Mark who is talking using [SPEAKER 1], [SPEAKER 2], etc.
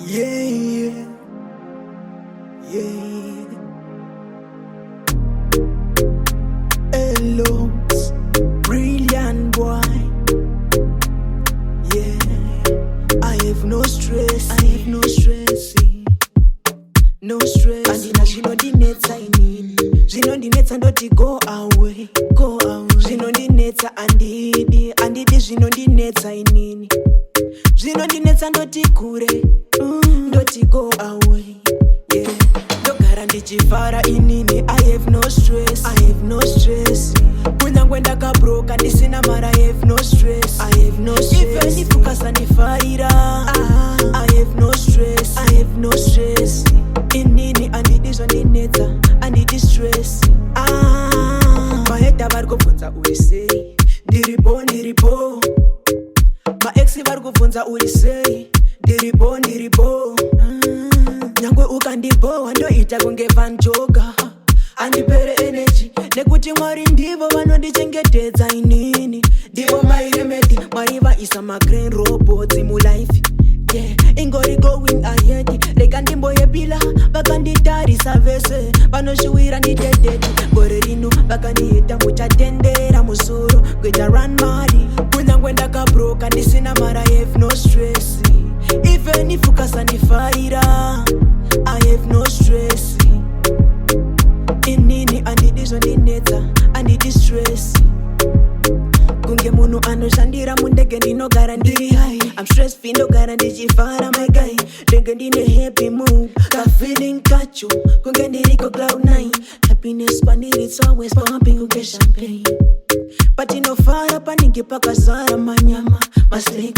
[SPEAKER 1] Yeah, yeah. Elot, brilliant boy. Yeah, I have no stress. No stress. Andina zvinondinetsa inini, zvinondinetsa ndoti go away. Zvinondinetsa andidi zvinondinetsa inini, zvinondinetsa ndoti kure, ndoti go away. Yeah, ndogara ndichifara inini. I have no stress. Kunyangwe ndakabroka ndisina mara. I have no stress. Ife ndifukasa ndifarira. I have no stress. Inini andidi zvondinetsa, andidi stress. Maheta vari kubvunza uri sei, ndiripo. Maex vari kubvunza uri sei, ndiripo. Nyangwe ukandibowa ndoita kunge vanjoga. Andipere energy nekuti Mwari ndivo vanondichengetedza inini. Ndivo my remedy, Mwari vaisa magreen robots mulife. Yeah, ingori going ahead. Reka ndimboyepila vakanditarisa vese vanoshuwira ndidededi. Gore rino vakandihita muchatendera musoro kuita run mari. Kunyangwe ndakabroka ndisina mara. I have no stress. Ife ndifukasa ndifarira. I have no stress. Inini andidi zvondinetsa, andidi stress. Kunge munhu anoshandira mundege ndinogara ndiri high. I'm stress free ndogara ndichifara my guy. Ndenge ndine happy mood, ka feeling kacho. Kunge ndiriko cloud9. Happiness pandiri it's always pumping kunge champagne. But inofara panenge pakazara manyama. Maslick